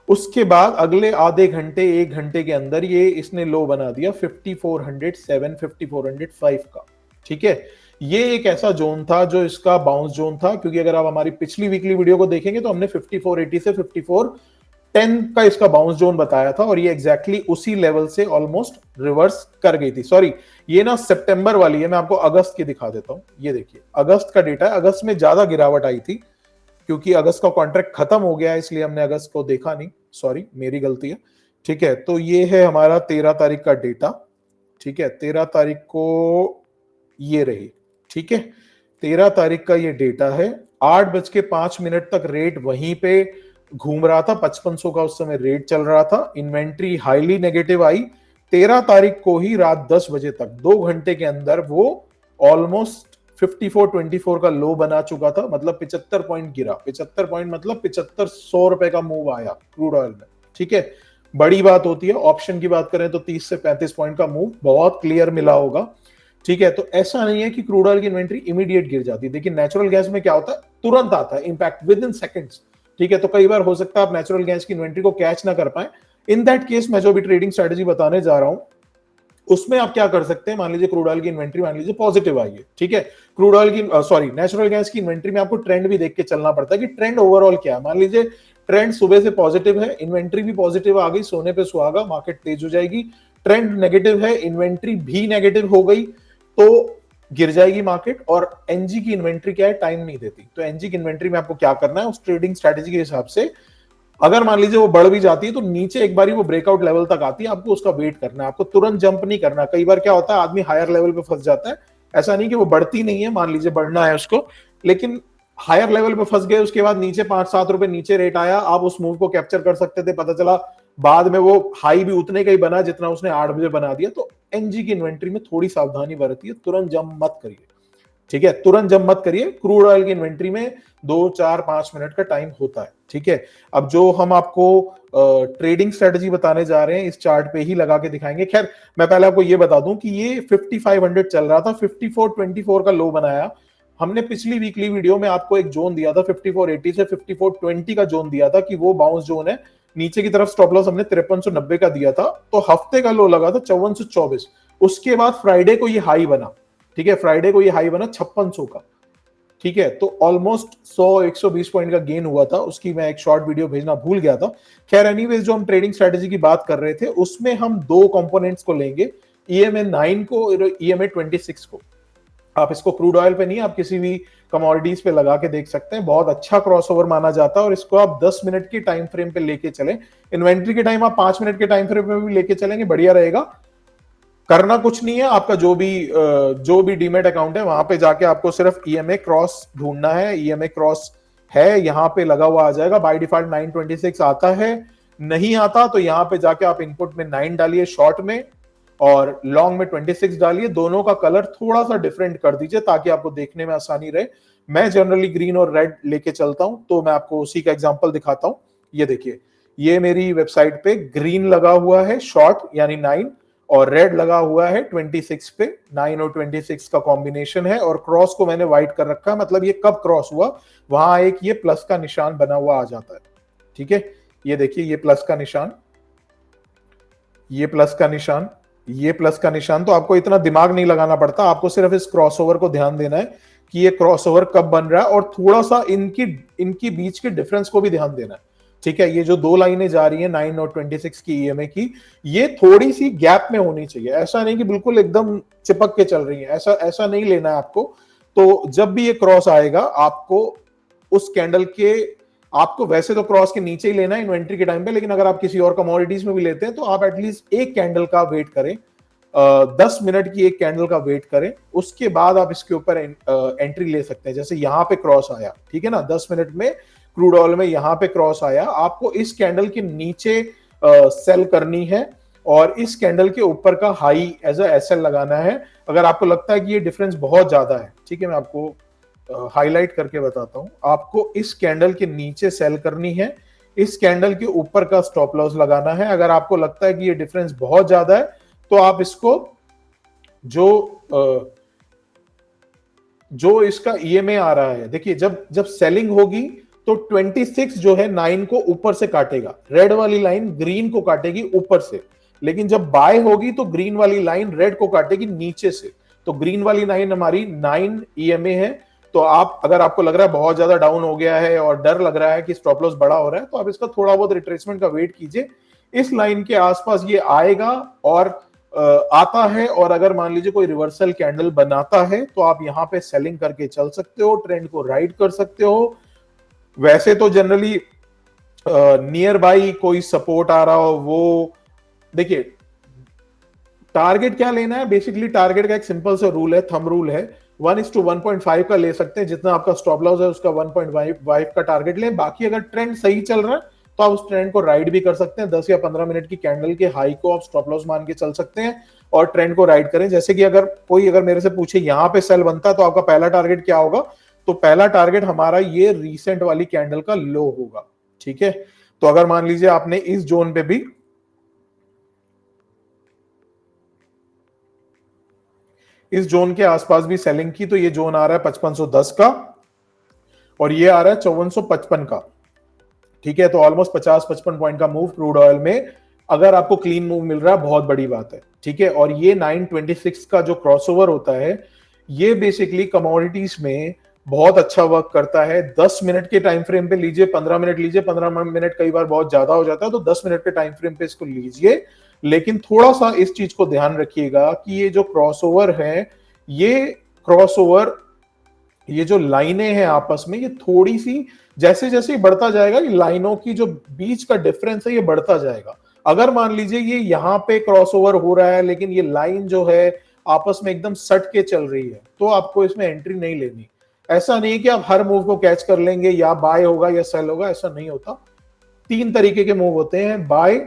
उसके बाद अगले आधे घंटे 1 घंटे के अंदर ये इसने लो बना दिया 5407 5405 का, ठीक है। ये एक ऐसा जोन था जो इसका बाउंस जोन था, क्योंकि अगर आप हमारी पिछली वीकली वीडियो को देखेंगे तो हमने 5480 से 5410 का इसका बाउंस जोन बताया था और ये एग्जैक्टली उसी लेवल से ऑलमोस्ट रिवर्स कर गई थी। सॉरी, ये ना सितंबर वाली है, मैं आपको अगस्त की दिखा देता हूं। ये देखिए अगस्त का डेटा है, अगस्त में ज्यादा गिरावट आई थी क्योंकि अगस्त का कॉन्ट्रैक्ट खत्म हो गया, इसलिए हमने अगस्त को देखा नहीं, सॉरी मेरी गलती है, ठीक है। तो ये है हमारा 13 तारीख का डेटा, ठीक है। 13 तारीख को ये रही, ठीक है। 13 तारीख का ये डेटा है। 8:05 तक रेट वहीं पे घूम रहा था, 5500 का उस समय रेट चल रहा था। इन्वेंट्री हाईली नेगेटिव आई 13 तारीख को ही रात 10 बजे तक, 2 घंटे के अंदर वो ऑलमोस्ट 5424 का लो बना चुका था, मतलब 75 पॉइंट गिरा। 75 पॉइंट मतलब 7500 रुपए का मूव आया क्रूड ऑयल में, ठीक है। बड़ी बात होती है, ऑप्शन की बात करें तो 30 से 35 पॉइंट का मूव बहुत क्लियर मिला होगा, ठीक है। तो ऐसा नहीं है कि क्रूड ऑयल की इन्वेंट्री इमीडिएट गिर जाती है। देखिए नेचुरल गैस में क्या होता है, तुरंत आता है इंपैक्ट विद इन सेकंड्स, ठीक है। तो कई बार हो सकता है आप नेचुरल गैस की इन्वेंट्री को कैच ना कर पाए। इन दैट केस मैं जो भी ट्रेडिंग स्ट्रेटेजी बताने जा रहा हूं उसमें आप क्या कर सकते हैं, मान लीजिए क्रूड ऑयल की इन्वेंट्री मान लीजिए पॉजिटिव आई है, ठीक है। क्रूड ऑयल की सॉरी नेचुरल गैस की इन्वेंट्री में आपको ट्रेंड भी देख के चलना पड़ता है कि ट्रेंड ओवरऑल क्या है। मान लीजिए ट्रेंड सुबह से पॉजिटिव है, इन्वेंट्री भी पॉजिटिव आ गई, सोने पे सुहागा, मार्केट तेज हो जाएगी। ट्रेंड नेगेटिव है, इन्वेंट्री भी नेगेटिव हो गई तो गिर जाएगी मार्केट। और एनजी की इन्वेंट्री क्या है, टाइम नहीं देती। तो एनजी की इन्वेंट्री में आपको क्या करना है, उस ट्रेडिंग स्ट्रेटेजी के हिसाब से अगर मान लीजिए वो बढ़ भी जाती है तो नीचे एक बार वो ब्रेकआउट लेवल तक आती है, आपको उसका वेट करना है, आपको तुरंत जंप नहीं करना। कई बार क्या होता है आदमी हायर लेवल पे फंस जाता है, ऐसा नहीं कि वो बढ़ती नहीं है, मान लीजिए बढ़ना है उसको, लेकिन हायर लेवल पे फंस गए, उसके बाद नीचे 5-7 रुपए नीचे रेट आया, आप उस मूव को कैप्चर कर सकते थे, पता चला बाद में वो हाई भी उतने का ही बना जितना उसने 8 बजे बना दिया। तो एनजी की इन्वेंट्री में थोड़ी सावधानी बरतिए, तुरंत जंप मत करिए, ठीक है। तुरंत जंप मत करिए, क्रूड ऑयल की इन्वेंट्री में 2-4-5 मिनट का टाइम होता है, ठीक है। अब जो हम आपको ट्रेडिंग स्ट्रेटजी बताने जा रहे हैं इस चार्ट पे ही लगा के दिखाएंगे। खैर मैं पहले आपको ये बता दूं कि ये 5500 चल रहा था, 5424 का लो बनाया। हमने पिछली वीकली वीडियो में आपको एक जोन दिया था 5480 से 5420 का जोन दिया था कि वो बाउंस जोन है। नीचे की तरफ स्टॉप लॉस हमने 5390 का दिया था। तो हफ्ते का लो लगा था 5424। उसके बाद फ्राइडे को ये हाई बना, ठीक है। फ्राइडे को ये हाई बना 5600 का, ठीक है। तो ऑलमोस्ट 100-120 पॉइंट का गेन हुआ था। उसकी मैं एक शॉर्ट वीडियो भेजना भूल गया था। खैर एनीवेज, जो हम ट्रेडिंग स्ट्रेटेजी की बात कर रहे थे उसमें हम दो कंपोनेंट्स को लेंगे, EMA 9 को और EMA 26 को। आप इसको क्रूड ऑयल पे नहीं, आप किसी भी कमोडिटीज पे लगा के देख सकते हैं। बहुत अच्छा क्रॉसओवर माना जाता है और इसको आप 10 मिनट के टाइम फ्रेम पे लेके चलें। इन्वेंट्री के टाइम आप 5 मिनट के टाइम फ्रेम पे भी लेके चलेंगे, बढ़िया रहेगा। करना कुछ नहीं है, आपका जो भी डीमेट अकाउंट है वहां पे जाके आपको सिर्फ EMA क्रॉस ढूंढना है। EMA क्रॉस है यहाँ पे लगा हुआ आ जाएगा, बाय डिफॉल्ट 926 आता है। नहीं आता तो यहाँ पे जाके आप इनपुट में 9 डालिए शॉर्ट में और लॉन्ग में 26 डालिए। दोनों का कलर थोड़ा सा डिफरेंट कर दीजिए ताकि आपको देखने में आसानी रहे। मैं जनरली ग्रीन और रेड लेके चलता हूं, तो मैं आपको उसी का एग्जांपल दिखाता हूं। ये देखिए, ये मेरी वेबसाइट पे ग्रीन लगा हुआ है शॉर्ट यानी 9, और रेड लगा हुआ है 26 पे, 9 और 26 का कॉम्बिनेशन है, और क्रॉस को मैंने व्हाइट कर रखा है, मतलब ये कब क्रॉस हुआ वहां एक ये प्लस का निशान बना हुआ आ जाता है। ठीक है, ये देखिए ये प्लस का निशान, ये प्लस का निशान, ये प्लस का निशान। तो आपको इतना दिमाग नहीं लगाना पड़ता, आपको सिर्फ इस क्रॉसओवर को ध्यान देना है कि ये क्रॉसओवर कब बन रहा है, और थोड़ा सा इनकी बीच के डिफरेंस को भी ध्यान देना है। ठीक है, ये जो दो लाइनें जा रही है 9 और 26 की ईएमए की, ये थोड़ी सी गैप में होनी चाहिए, ऐसा नहीं कि बिल्कुल एकदम चिपक के चल रही है, ऐसा ऐसा नहीं लेना है आपको। तो जब भी ये क्रॉस आएगा आपको उस कैंडल के, आपको वैसे तो क्रॉस के नीचे ही लेना है इन्वेंट्री के टाइम पे, लेकिन अगर आप किसी और कमोडिटीज में भी लेते हैं तो आप एटलीस्ट एक कैंडल का वेट करें, 10 मिनट की एक कैंडल का वेट करें, उसके बाद आप इसके ऊपर एंट्री ले सकते हैं। जैसे यहां पे क्रॉस आया, ठीक है ना, 10 मिनट में क्रूड ऑयल में यहां पे क्रॉस आया, आपको इस कैंडल के नीचे सेल करनी है और इस कैंडल के ऊपर का हाई एज अ एसएल लगाना है। अगर आपको लगता है कि ये डिफरेंस बहुत ज्यादा है, ठीक है, मैं आपको हाईलाइट करके बताता हूं, आपको इस कैंडल के नीचे सेल करनी है, इस कैंडल के ऊपर का स्टॉप लॉस लगाना है। अगर आपको लगता है कि ये डिफरेंस बहुत ज्यादा है तो आप इसको जो इसका ईएमए आ रहा है, देखिए जब जब सेलिंग होगी तो 26 जो है 9 को ऊपर से काटेगा, रेड वाली लाइन ग्रीन को काटेगी ऊपर से, लेकिन जब बाय होगी तो ग्रीन वाली लाइन रेड को काटेगी नीचे से। तो ग्रीन वाली लाइन हमारी 9 ईएमए है। तो आप, अगर आपको लग रहा है बहुत ज्यादा डाउन हो गया है और डर लग रहा है कि स्टॉप लॉस बड़ा हो रहा है, तो आप इसका थोड़ा बहुत रिट्रेसमेंट का वेट कीजिए, इस लाइन के आसपास ये आएगा और आता है, और अगर मान लीजिए कोई रिवर्सल कैंडल बनाता है तो आप यहां पे सेलिंग करके चल सकते हो, ट्रेंड को राइड कर सकते हो। वैसे तो जनरली नियर बाई कोई सपोर्ट आ रहा हो, वो देखिए टारगेट क्या लेना है, बेसिकली टारगेट का एक सिंपल सा रूल है, थंब रूल है, 1:1.5 का ले सकते हैं, जितना आपका स्टॉप लॉस है उसका 1.5 का टारगेट लें। बाकी अगर ट्रेंड सही चल रहा है तो आप उस ट्रेंड को राइड भी कर सकते हैं, 10 या 15 मिनट की कैंडल के हाई को आप स्टॉप लॉस मान के चल सकते हैं और ट्रेंड को राइड करें। जैसे कि अगर मेरे से पूछे यहां पे सेल बनता है तो आपका पहला टारगेट क्या होगा, तो पहला टारगेट हमारा ये रीसेंट वाली कैंडल का लो होगा। ठीक है, तो अगर मान लीजिए आपने इस जोन पे भी, इस जोन के आसपास भी सेलिंग की, तो ये जोन आ रहा है 5510 का और ये आ रहा है 5455 का। ठीक है, तो ऑलमोस्ट 50-55 पॉइंट का मूव क्रूड ऑयल में अगर आपको क्लीन मूव मिल रहा है, बहुत बड़ी बात है। ठीक है, और ये 926 का जो क्रॉसओवर होता है, ये बेसिकली कमोडिटीज में बहुत अच्छा वर्क करता है। 10 मिनट के टाइम फ्रेम पे लीजिए, 15 मिनट लीजिए, 15 मिनट कई बार बहुत ज्यादा हो जाता है, तो 10 मिनट के टाइम फ्रेम पे इसको लीजिए। लेकिन थोड़ा सा इस चीज को ध्यान रखिएगा कि ये जो क्रॉसओवर है, ये क्रॉसओवर, ये जो लाइनें हैं आपस में, ये थोड़ी सी जैसे जैसे बढ़ता जाएगा, ये लाइनों की जो बीच का डिफरेंस है ये बढ़ता जाएगा। अगर मान लीजिए ये यहाँ पे क्रॉसओवर हो रहा है लेकिन ये लाइन जो है आपस में एकदम सट के चल रही है, तो आपको इसमें एंट्री नहीं लेनी। ऐसा नहीं कि आप हर मूव को कैच कर लेंगे, या बाय होगा या सेल होगा, ऐसा नहीं होता। 3 तरीके के मूव होते हैं, बाय,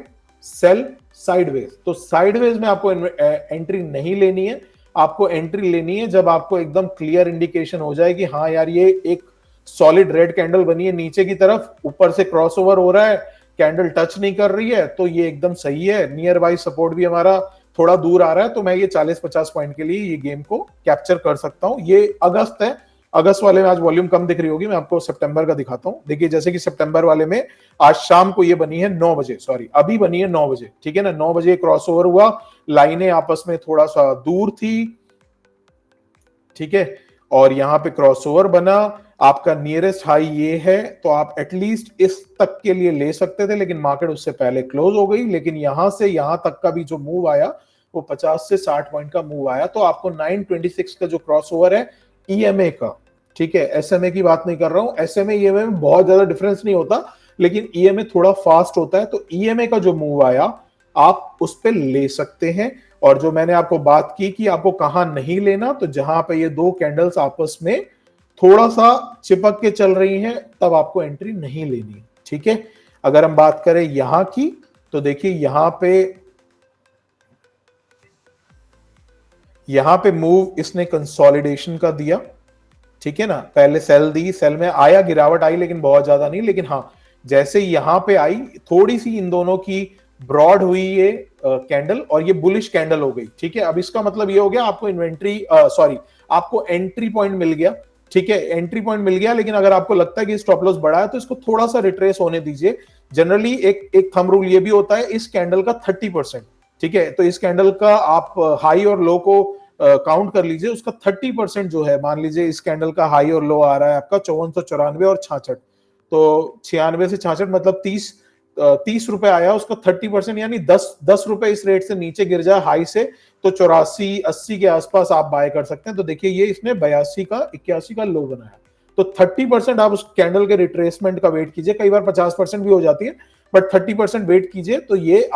सेल, साइडवेज। तो साइडवेज में आपको एंट्री नहीं लेनी है, आपको एंट्री लेनी है जब आपको एकदम क्लियर इंडिकेशन हो जाए कि हाँ यार ये एक सॉलिड रेड कैंडल बनी है नीचे की तरफ, ऊपर से क्रॉसओवर हो रहा है, कैंडल टच नहीं कर रही है, तो ये एकदम सही है। नियर बाई सपोर्ट भी हमारा थोड़ा दूर आ रहा है, तो मैं ये 40-50 पॉइंट के लिए ये गेम को कैप्चर कर सकता हूं। ये अगस्त है, अगस्त वाले में आज वॉल्यूम कम दिख रही होगी, मैं आपको सितंबर का दिखाता हूं। देखिए जैसे कि सितंबर वाले में आज शाम को ये बनी है 9 बजे, सॉरी अभी बनी है 9 बजे, ठीक है ना, 9 बजे क्रॉसओवर हुआ, लाइनें आपस में थोड़ा सा दूर थी, ठीक है, और यहां पे क्रॉसओवर बना, आपका नियरेस्ट हाई ये है, तो आप एटलीस्ट इस तक के लिए ले सकते थे, लेकिन मार्केट उससे पहले क्लोज हो गई। लेकिन यहां से यहां तक का भी जो मूव आया वो 50 से 60 पॉइंट का मूव आया। तो आपको 926 का जो क्रॉसओवर है ईएमए का, ठीक है, एसएमए की बात नहीं कर रहा हूं, एसएमए ईएमए में बहुत ज्यादा डिफरेंस नहीं होता, लेकिन ईएमए थोड़ा फास्ट होता है। तो ईएमए का जो मूव आया आप उस पर ले सकते हैं। और जो मैंने आपको बात की कि आपको कहां नहीं लेना, तो जहां पे ये दो कैंडल्स आपस में थोड़ा सा चिपक के चल रही हैं, तब आपको एंट्री नहीं लेनी। ठीक है, अगर हम बात करें यहां की, तो देखिए यहां पे मूव इसने कंसोलिडेशन का दिया, ठीक है ना, पहले सेल दी, सेल में आया, गिरावट आई लेकिन बहुत ज्यादा नहीं, लेकिन हाँ जैसे यहां पे आई, थोड़ी सी इन दोनों की ब्रॉड हुई ये कैंडल और ये बुलिश कैंडल हो गई, ठीक है। अब इसका मतलब ये हो गया आपको इन्वेंट्री सॉरी आपको एंट्री पॉइंट मिल गया, ठीक है, एंट्री पॉइंट मिल गया। लेकिन अगर आपको लगता है कि स्टॉप लॉस बड़ा है तो इसको थोड़ा सा रिट्रेस होने दीजिए। जनरली एक एक थंब रूल ये भी होता है इस कैंडल का 30%, ठीक है। तो इस कैंडल का आप हाई और लो को काउंट कर लीजिए, उसका 30% जो है, मान लीजिए इस कैंडल का हाई और लो आ रहा है आपका 5494 और 66, तो 96 से 66 मतलब 30 रुपए आया, उसका 30% यानी 10 रुपए इस रेट से नीचे गिर जाए हाई से, तो 84-80 के आसपास आप बाय कर सकते हैं। तो देखिए ये इसने 81 का लो बनाया। तो 30% आप उस कैंडल के रिट्रेसमेंट का वेट कीजिए, कई बार 50% भी हो जाती है, बट 30% वेट कीजिए तो ये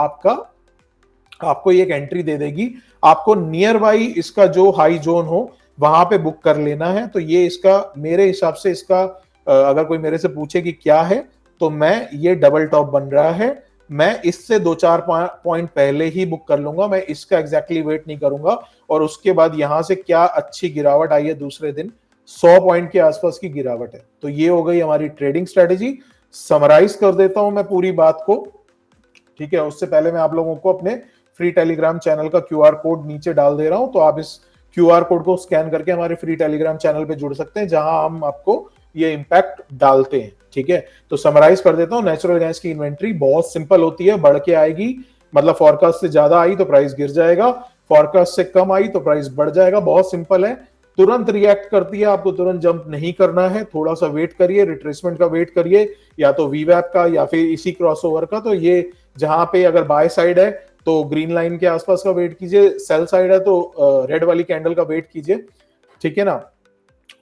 आपको एक एंट्री दे देगी। आपको नियर बाई इसका जो हाई जोन हो वहां पे बुक कर लेना है। तो ये इसका मेरे हिसाब से इसका अगर कोई मेरे से पूछे कि क्या है, तो मैं ये डबल टॉप बन रहा है, मैं इससे 2-4 पॉइंट पहले ही बुक कर लूंगा, मैं इसका एग्जैक्टली वेट नहीं करूंगा। और उसके बाद यहां से क्या अच्छी गिरावट आई है, दूसरे दिन 100 पॉइंट के आसपास की गिरावट है। तो ये हो गई हमारी ट्रेडिंग स्ट्रेटेजी। समराइज कर देता हूं मैं पूरी बात को, ठीक है। उससे पहले मैं आप लोगों को अपने फ्री टेलीग्राम चैनल का क्यूआर कोड नीचे डाल दे रहा हूं, तो आप इस क्यूआर कोड को स्कैन करके हमारे फ्री टेलीग्राम चैनल पे जुड़ सकते हैं, जहां हम आपको ये इंपैक्ट डालते हैं, ठीक है। तो समराइज कर देता हूं, नेचुरल गैस की इन्वेंट्री बहुत सिंपल होती है, बढ़ के आएगी, मतलब फोरकास्ट से ज्यादा आई तो प्राइस गिर जाएगा, फोरकास्ट से कम आई तो प्राइस बढ़ जाएगा, बहुत सिंपल है। तुरंत रिएक्ट करती है, आपको तुरंत जंप नहीं करना है, थोड़ा सा वेट करिए, रिट्रेसमेंट का वेट करिए, या तो वीवैप का या फिर इसी क्रॉसओवर का। तो ये जहां पे अगर बाय साइड है तो ग्रीन लाइन के आसपास का वेट कीजिए, सेल साइड है तो रेड वाली कैंडल का वेट कीजिए, ठीक है ना।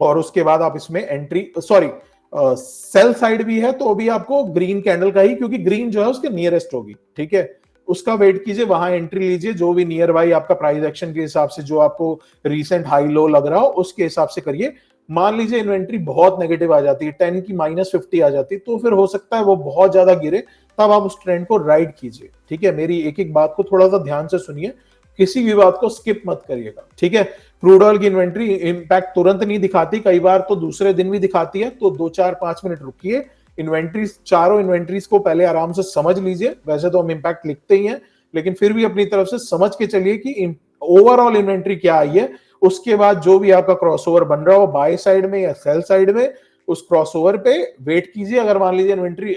और उसके बाद आप इसमें एंट्री सॉरी सेल साइड भी है तो भी आपको ग्रीन कैंडल का ही, क्योंकि ग्रीन जो है उसके नियरेस्ट होगी, ठीक है, उसका वेट कीजिए, वहां एंट्री लीजिए, जो भी नियर बाई आपका प्राइस एक्शन के हिसाब से जो आपको रीसेंट हाई लो लग रहा हो उसके हिसाब से करिए। मान लीजिए इन्वेंट्री बहुत नेगेटिव आ जाती है, 10 की -50 आ जाती है, तो फिर हो सकता है वो बहुत ज्यादा गिरे, तब आप उस ट्रेंड को राइड कीजिए, ठीक है। मेरी एक एक बात को थोड़ा सा ध्यान से सुनिए, किसी भी बात को स्किप मत करिएगा, ठीक है। क्रूड ऑयल की इन्वेंट्री इंपैक्ट तुरंत नहीं दिखाती, कई बार तो दूसरे दिन भी दिखाती है, तो 2-4-5 मिनट रुकिए, इन्वेंट्रीज चारों इन्वेंट्रीज को पहले आराम से समझ लीजिए। वैसे तो हम इंपैक्ट लिखते ही हैं, लेकिन फिर भी अपनी तरफ से समझ के चलिए कि ओवरऑल इन्वेंट्री क्या आई है। उसके बाद जो भी आपका क्रॉसओवर बन रहा हो बाय साइड में या सेल साइड में, उस क्रॉसओवर पे वेट कीजिए। अगर मान लीजिए इन्वेंट्री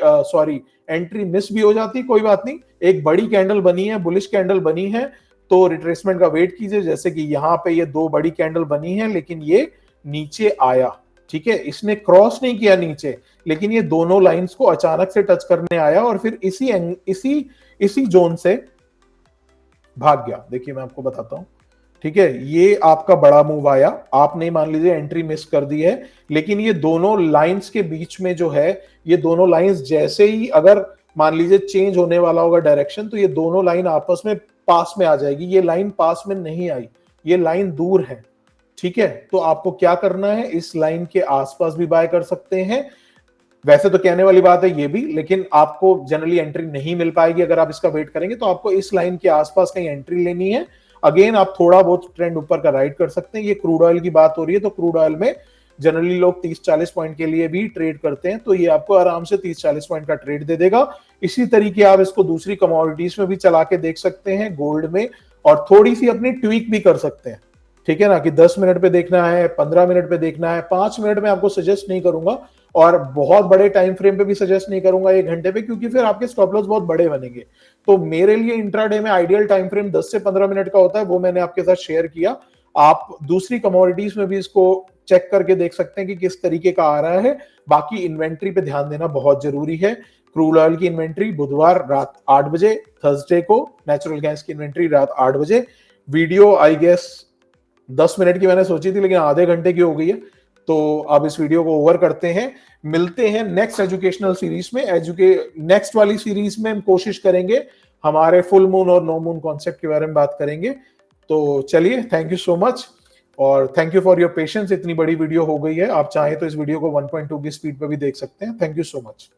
एंट्री मिस भी हो जाती, कोई बात नहीं, एक बड़ी कैंडल बनी है, बुलिश कैंडल बनी है, तो रिट्रेसमेंट का वेट कीजिए। जैसे कि यहाँ पे ये 2 बड़ी कैंडल बनी है, लेकिन ये नीचे आया, ठीक है, इसने क्रॉस नहीं किया नीचे, लेकिन ये दोनों लाइंस को अचानक से टच करने आया और फिर इसी जोन से भाग गया। देखिए मैं आपको बताता हूं, ठीक है, ये आपका बड़ा मूव आया, आपने मान लीजिए एंट्री मिस कर दी है, लेकिन ये दोनों लाइंस के बीच में जो है, ये दोनों लाइंस जैसे ही अगर मान लीजिए चेंज होने वाला होगा डायरेक्शन, तो ये दोनों लाइन आपस में पास में आ जाएगी। ये लाइन पास में नहीं आई, ये लाइन दूर है, ठीक है। तो आपको क्या करना है, इस लाइन के आसपास भी बाय कर सकते हैं। वैसे तो कहने वाली बात है ये भी, लेकिन आपको जनरली एंट्री नहीं मिल पाएगी अगर आप इसका वेट करेंगे, तो आपको इस लाइन के आसपास कहीं एंट्री लेनी है। अगेन आप थोड़ा बहुत ट्रेंड ऊपर का राइड कर सकते हैं। ये क्रूड ऑयल की बात हो रही है, तो क्रूड ऑयल में जनरली लोग 30-40 पॉइंट के लिए भी ट्रेड करते हैं, तो ये आपको आराम से 30-40 पॉइंट का ट्रेड दे देगा। इसी तरीके आप इसको दूसरी कमोडिटीज में भी चला के देख सकते हैं, गोल्ड में, और थोड़ी सी अपनी ट्वीक भी कर सकते हैं, ठीक है ना, कि 10 मिनट पे देखना है, 15 मिनट पे देखना है, 5 मिनट में आपको सजेस्ट नहीं करूंगा, और बहुत बड़े टाइम फ्रेम पे भी सजेस्ट नहीं करूंगा 1 घंटे पे, क्योंकि फिर आपके स्टॉप लॉस बहुत बड़े बनेंगे। तो मेरे लिए इंट्राडे में आइडियल टाइम फ्रेम 10 से 15 मिनट का होता है, वो मैंने आपके साथ शेयर किया। आप दूसरी कमोडिटीज में भी इसको चेक करके देख सकते हैं कि किस तरीके का आ रहा है। बाकी इन्वेंट्री पे ध्यान देना बहुत जरूरी है। क्रूड ऑयल की इन्वेंट्री बुधवार रात 8 बजे, थर्सडे को नेचुरल गैस की इन्वेंट्री रात 8 बजे। वीडियो आई गेस 10 मिनट की मैंने सोची थी, लेकिन आधे घंटे की हो गई है, तो अब इस वीडियो को ओवर करते हैं। मिलते हैं नेक्स्ट एजुकेशनल सीरीज में। नेक्स्ट वाली सीरीज में हम कोशिश करेंगे हमारे फुल मून और नो मून कॉन्सेप्ट के बारे में बात करेंगे। तो चलिए, थैंक यू सो मच और thank you for your patience. इतनी बड़ी वीडियो हो गई है, आप चाहें तो इस वीडियो को 1.2 की स्पीड पर भी देख सकते हैं। Thank you so much.